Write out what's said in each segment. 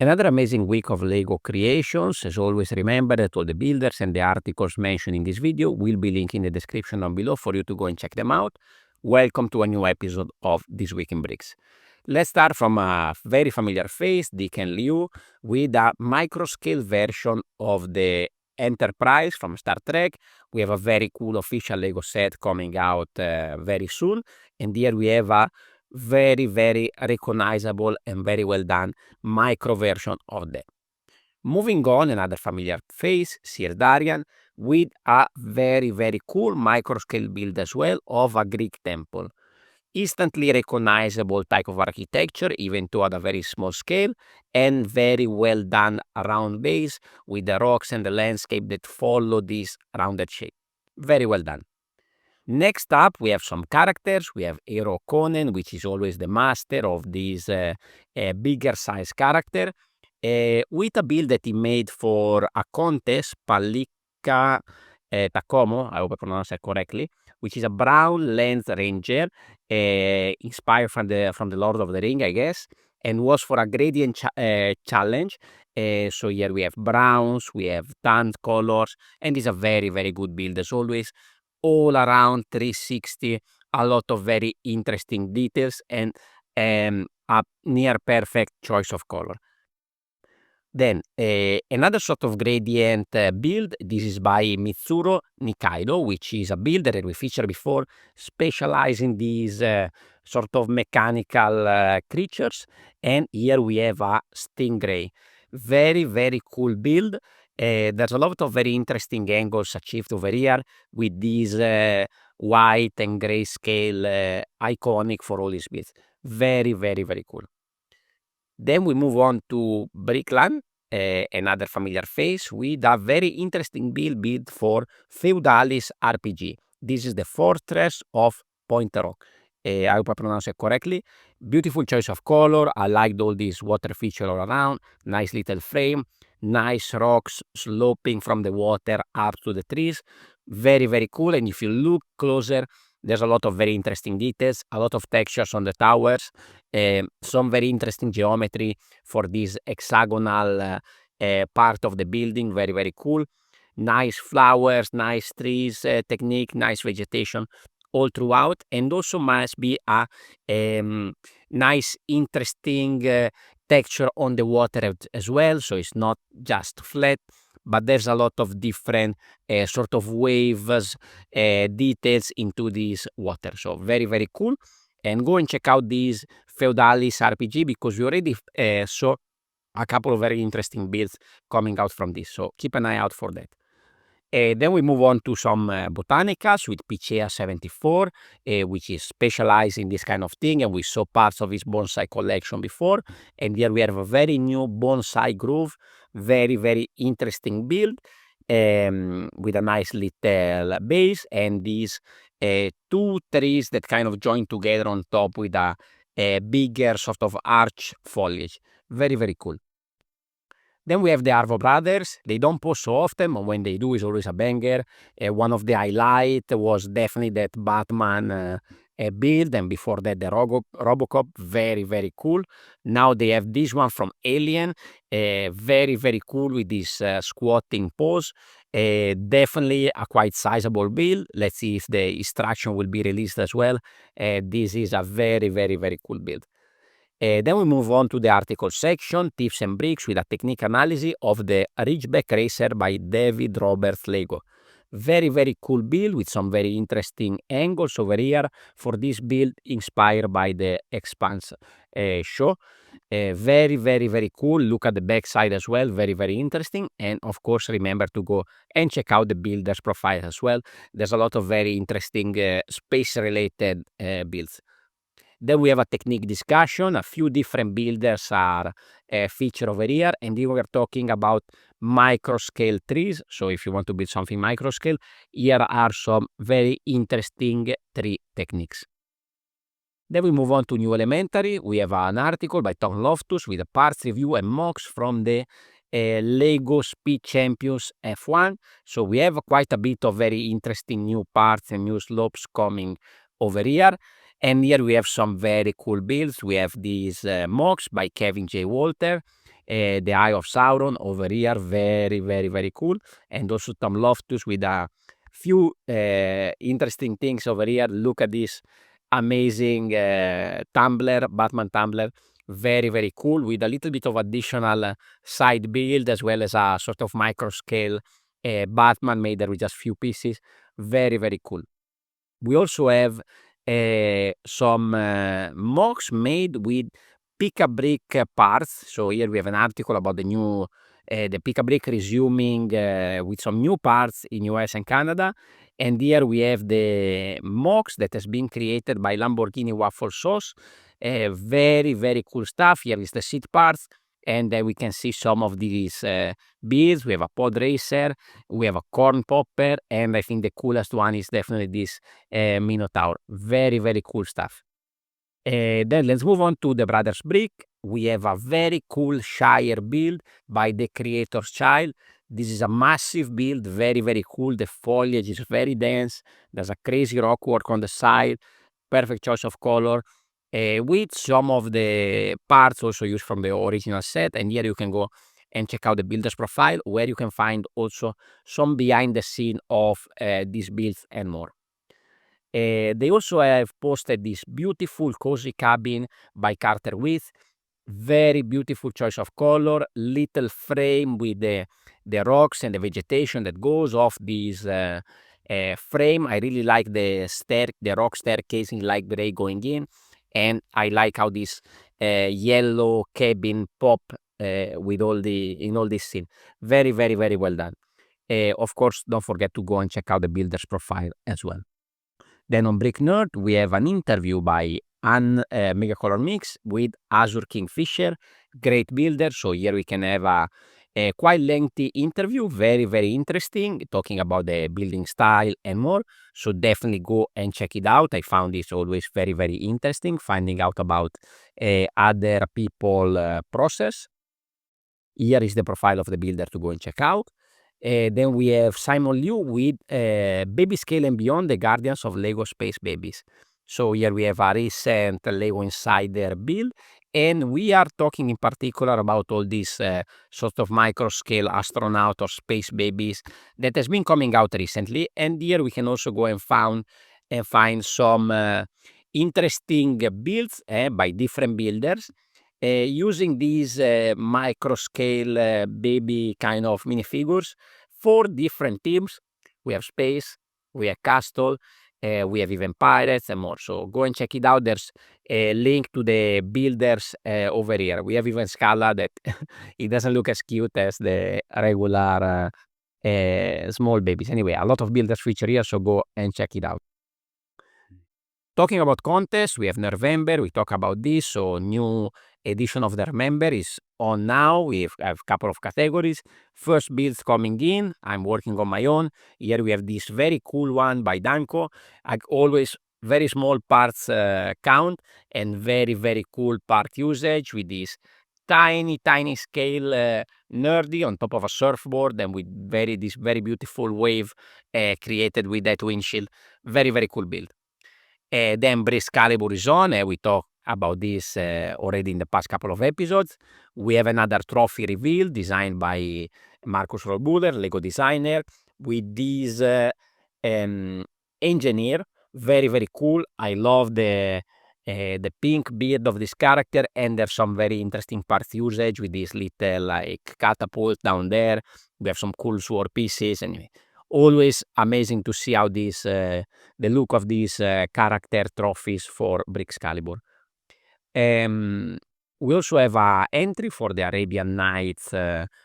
Another amazing week of Lego creations. As always, remember that all the builders and the articles mentioned in this video will be linked in the description down below for you to go and check them out. Welcome to a new episode of This Week in Bricks. Let's start from a very familiar face, Dicken with a micro-scale version of the Enterprise from Star Trek. We have a very cool official Lego set coming out very soon. And here we have a very recognizable and very well done micro version of that. Moving on, another familiar face, Syrdarian, with a very cool micro scale build as well of a Greek temple. Instantly recognizable type of architecture, even though at a very small scale, and very well done round base with the rocks and the landscape that follow this rounded shape. Very well done. Next up, we have some characters. We have Eero Okkonen, which is always the master of this bigger size character, with a build that he made for a contest, Palika Takomo, I hope I pronounce it correctly, which is a brown lens ranger, inspired from the Lord of the Ring, I guess, and was for a gradient challenge. So here we have browns, we have tan colors, and it's a very good build as always. All around 360, a lot of very interesting details, and a near perfect choice of color. Then another sort of gradient build. This is by Mitsuro Nikaido, which is a builder that we featured before, specializing these sort of mechanical creatures. And here we have a Stingray. Very cool build. There's a lot of very interesting angles achieved over here with these white and gray scale iconic for all these builds. Very cool. Then we move on to Brickland, another familiar face with a very interesting build for Feudalis RPG. This is the Fortress of Pointeroc. I hope I pronounce it correctly. Beautiful choice of color. I liked all this water feature all around. Nice little frame. Nice rocks sloping from the water up to the trees. Very cool. And if you look closer, there's a lot of very interesting details, a lot of textures on the towers, some very interesting geometry for this hexagonal part of the building. Very cool. Nice flowers, nice trees technique, nice vegetation all throughout, and also must be a nice interesting texture on the water as well, so it's not just flat, but there's a lot of different sort of waves, details into this water. So very cool. And go and check out this Feudalis RPG because we already saw a couple of very interesting builds coming out from this, so keep an eye out for that. Then we move on to some botanicals with Picea 74, which is specialized in this kind of thing, and we saw parts of his bonsai collection before. And here we have a very new Bonsai Grove, very interesting build, with a nice little base and these two trees that kind of join together on top with a bigger sort of arch foliage. Very cool. Then we have the ARVOBrothers. They don't post so often, but when they do, it's always a banger. One of the highlights was definitely that Batman build, and before that the Robocop. Very cool. Now they have this one from Alien. Very cool with this squatting pose. Definitely a quite sizable build. Let's see if the instruction will be released as well. This is a very cool build. Then we move on to the article section, tips and bricks, with a technique analysis of the Ridgeback Racer by davidrobertslego. Very cool build with some very interesting angles over here for this build, inspired by the Expanse show. Very cool. Look at the back side as well. Very interesting. And of course, remember to go and check out the builder's profile as well. There's a lot of very interesting space related builds. Then we have a technique discussion. A few different builders are featured over here, and here we are talking about micro scale trees. So if you want to build something micro scale, here are some very interesting tree techniques. Then we move on to new elementary. We have an article by Tom Loftus with a parts review and mocks from the Lego Speed Champions F1. So we have quite a bit of very interesting new parts and new slopes coming over here. And here we have some very cool builds. We have these MOCs by Kevin J. Walter. the Eye of Sauron over here, very cool. And also some Loftus with a few interesting things over here. Look at this amazing tumbler, Batman tumbler, very cool, with a little bit of additional side build as well as a sort of micro scale Batman made there with just few pieces. Very cool. We also have some MOCs made with pick-a-brick parts. So here we have an article about the new the pick-a-brick resuming with some new parts in US and Canada. And here we have the MOCs that has been created by Lamborghiniwafflesauce. Very cool stuff. Here is the seat parts, and we can see some of these beads. We have a pod racer, we have a corn popper, and I think the coolest one is definitely this Minotaur. Very cool stuff. Then let's move on to the Brothers Brick. We have a very cool Shire build by the creator's child. This is a massive build, very cool. The foliage is very dense. There's a crazy rock work on the side. Perfect choice of color. With some of the parts also used from the original set. And here you can go and check out the builder's profile, where you can find also some behind the scene of these builds and more. They also have posted this beautiful cozy cabin by Carter Witz. Very beautiful choice of color, little frame with the rocks and the vegetation that goes off this frame. I really like the rock staircase in light gray going in, and I like how this yellow cabin pop with all this scene. Very well done. Of course, don't forget to go and check out the builder's profile as well. Then on Brick Nerd, we have an interview by Megacolormix with Azurekingfisher, great builder. So here we can have a quite lengthy interview, very interesting, talking about the building style and more. So definitely go and check it out. I found this always very interesting, finding out about other people process. Here is the profile of the builder to go and check out. Then we have Simon Liu with Baby Scale and Beyond, the Guardians of Lego Space Babies. So here we have a recent Lego Insider build, and we are talking in particular about all these sort of micro scale astronaut or space babies that has been coming out recently. And here we can also go and find some interesting builds by different builders using these micro scale baby kind of minifigures for different teams. We have space, we have castle, we have even pirates and more. So go and check it out. There's a link to the builders over here. We have even Scala that it doesn't look as cute as the regular small babies. Anyway, a lot of builders feature here, so go and check it out. Talking about contests, we have Nerdvember. We talk about this. So new edition of Nerdvember is on now. We have a couple of categories. First builds coming in. I'm working on my own. Here we have this very cool one by Danko. Like always, very small parts count and very cool part usage with this tiny scale nerdy on top of a surfboard, and with this very beautiful wave created with that windshield. Very cool build. Then Brickscalibur is on. We talked about this already in the past couple of episodes. We have another trophy reveal designed by Markus Rollbuhler, Lego designer, with this engineer. Very cool. I love the pink beard of this character, and there's some very interesting parts usage with this little like catapult down there. We have some cool sword pieces. Anyway, always amazing to see how this the look of these character trophies for Brickscalibur. We also have an entry for the Arabian Nights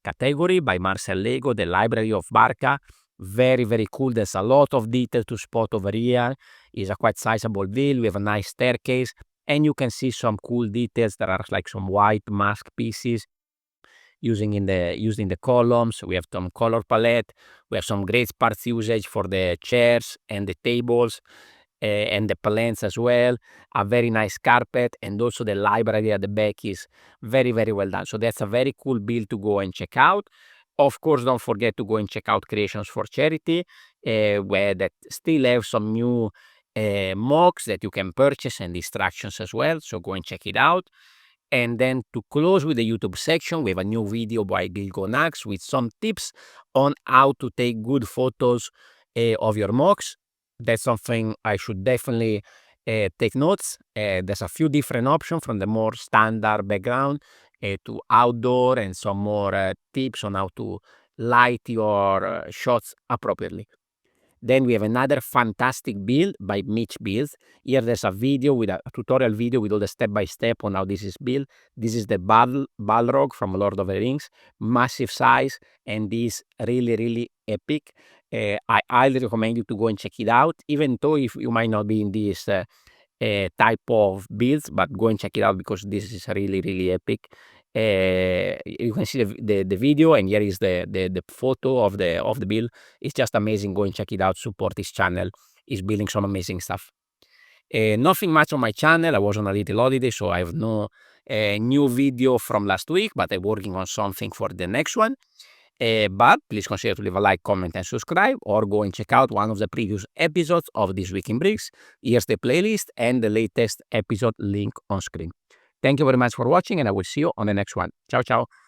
category by marcel.lego, the Library of Barca. Very cool. There's a lot of detail to spot over here. It's a quite sizable build. We have a nice staircase, and you can see some cool details. There are like some white mask pieces used in the columns. We have some color palette. We have some great parts usage for the chairs and the tables and the plants as well. A very nice carpet, and also the library at the back is very well done. So that's a very cool build to go and check out. Of course, don't forget to go and check out Creations for Charity, where that still have some new MOCs that you can purchase and instructions as well. So go and check it out. And then to close with the YouTube section, we have a new video by Gilgonax with some tips on how to take good photos of your MOCs. That's something I should definitely take notes. There's a few different options from the more standard background to outdoor, and some more tips on how to light your shots appropriately. Then we have another fantastic build by Mitch Builds. Here there's a video with a tutorial video with all the step-by-step on how this is built. This is the Balrog from Lord of the Rings, massive size, and this really epic. I highly recommend you to go and check it out, even though if you might not be in this type of builds, but go and check it out because this is really epic. You can see the video, and here is the photo of the build. It's just amazing. Go and check it out. Support this channel. It's building some amazing stuff. Nothing much on my channel. I was on a little holiday, so I have no new video from last week, but I'm working on something for the next one. But please consider to leave a like, comment, and subscribe, or go and check out one of the previous episodes of This Week in Bricks. Here's the playlist and the latest episode link on screen. Thank you very much for watching, and I will see you on the next one. Ciao, ciao.